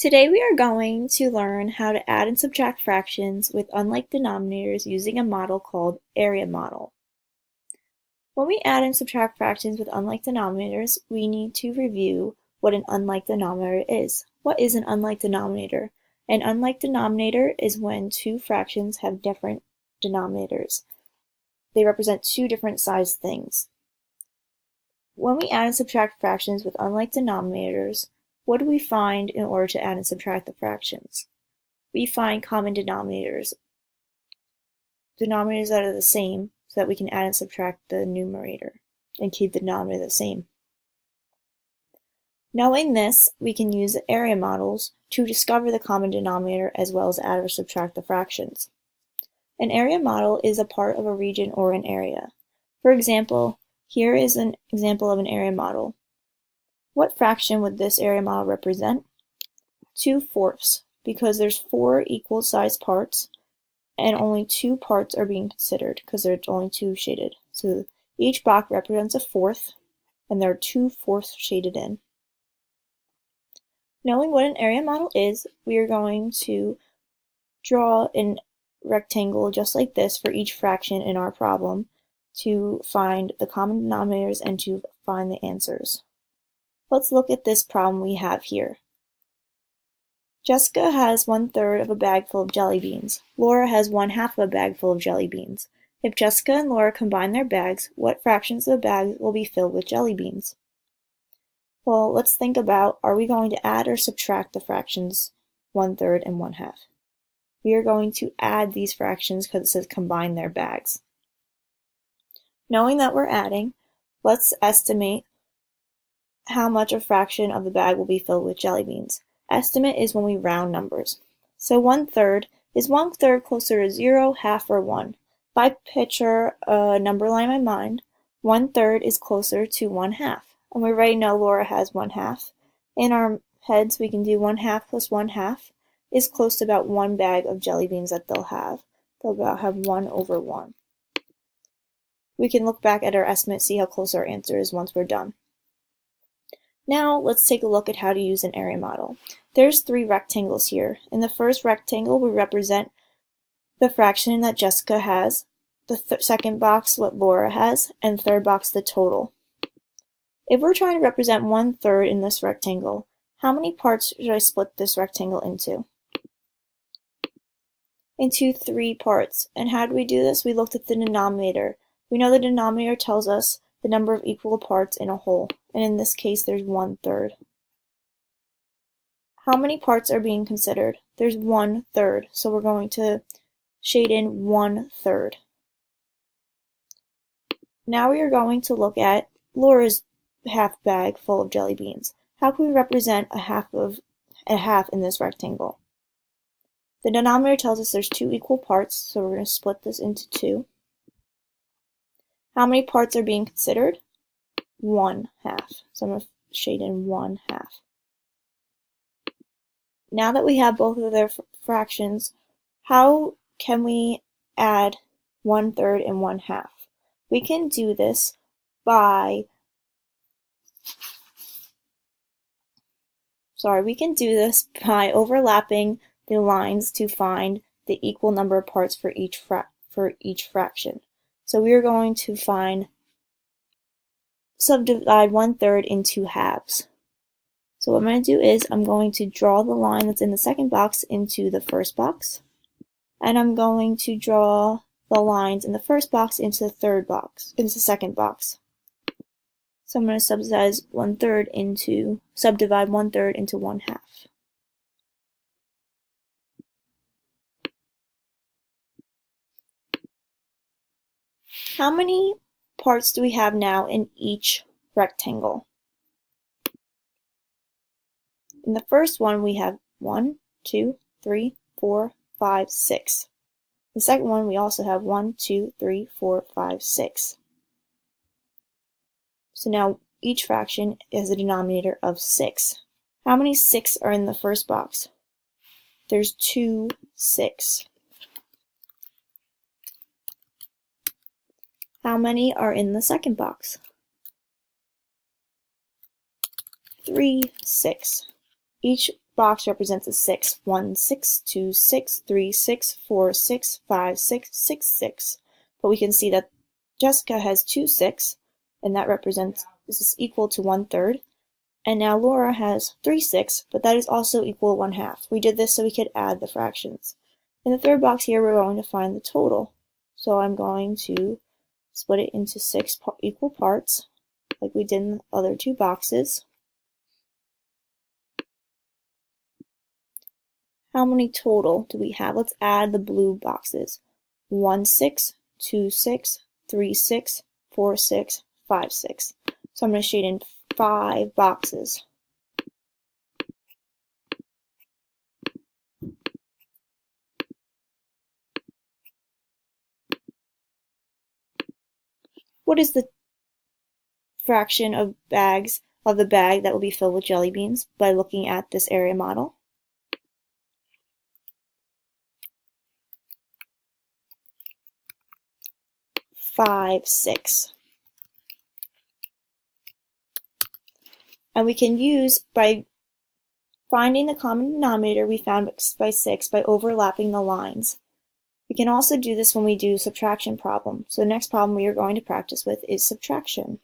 Today we are going to learn how to add and subtract fractions with unlike denominators using a model called area model. When we add and subtract fractions with unlike denominators, we need to review what an unlike denominator is. What is an unlike denominator? An unlike denominator is when two fractions have different denominators. They represent two different sized things. When we add and subtract fractions with unlike denominators, what do we find in order to add and subtract the fractions? We find common denominators that are the same, so that we can add and subtract the numerator and keep the denominator the same. Knowing this, we can use area models to discover the common denominator as well as add or subtract the fractions. An area model is a part of a region or an area. For example, here is an example of an area model. What fraction would this area model represent? 2/4, because there's 4 equal sized parts and only 2 parts are being considered because there's only 2 shaded. So each block represents a fourth and there are 2/4 shaded in. Knowing what an area model is, we are going to draw a rectangle just like this for each fraction in our problem to find the common denominators and to find the answers. Let's look at this problem we have here. Jessica has 1/3 of a bag full of jelly beans. Laura has 1/2 of a bag full of jelly beans. If Jessica and Laura combine their bags, what fractions of the bag will be filled with jelly beans? Well, let's think about, are we going to add or subtract the fractions 1/3 and 1/2? We are going to add these fractions because it says combine their bags. Knowing that we're adding, let's estimate how much a fraction of the bag will be filled with jelly beans. Estimate is when we round numbers. So 1/3, is 1/3 closer to 0, half, or 1? If I picture a number line in my mind, 1/3 is closer to 1/2. And we already know Laura has 1/2. In our heads, we can do 1/2 plus 1/2 is close to about 1 bag of jelly beans that they'll have. They'll about have 1/1. We can look back at our estimate, see how close our answer is once we're done. Now let's take a look at how to use an area model. There's 3 rectangles here. In the first rectangle, we represent the fraction that Jessica has, the second box what Laura has, and third box the total. If we're trying to represent 1/3 in this rectangle, how many parts should I split this rectangle into? Into 3 parts. And how do we do this? We looked at the denominator. We know the denominator tells us the number of equal parts in a whole, and in this case there's 1/3. How many parts are being considered? There's 1/3, so we're going to shade in 1/3. Now we are going to look at Laura's half bag full of jelly beans. How can we represent a half in this rectangle? The denominator tells us there's 2 equal parts, so we're going to split this into 2. How many parts are being considered? 1/2. So I'm going to shade in 1/2. Now that we have both of their fractions, how can we add 1/3 and 1/2? We can do this by overlapping the lines to find the equal number of parts for each fraction. So we are going to subdivide 1/3 into halves. So what I'm going to do is I'm going to draw the line that's in the second box into the first box, and I'm going to draw the lines in the first box into the second box. So I'm going to subdivide 1/3 into 1/2. How many parts do we have now in each rectangle? In the first one we have 1, 2, 3, 4, 5, 6. The second one we also have 1, 2, 3, 4, 5, 6. So now each fraction has a denominator of 6. How many 6 are in the first box? There's 2 6. How many are in the second box? 3 6. Each box represents a 6. 1, 6, 2, 6, 3, 6, 4, 6, 5, 6, 6, 6. But we can see that Jessica has 2 6, and that represents, this is equal to 1/3. And now Laura has 3 6, but that is also equal to 1/2. We did this so we could add the fractions. In the third box here, we're going to find the total. So I'm going to split it into 6 equal parts, like we did in the other two boxes. How many total do we have? Let's add the blue boxes. 1 6, 2 6, 3 6, 4 6, 5 6. So I'm going to shade in 5 boxes. What is the fraction of the bag that will be filled with jelly beans by looking at this area model? Five, 6. And we can use, by finding the common denominator we found by 6 by overlapping the lines. We can also do this when we do subtraction problem. So the next problem we are going to practice with is subtraction.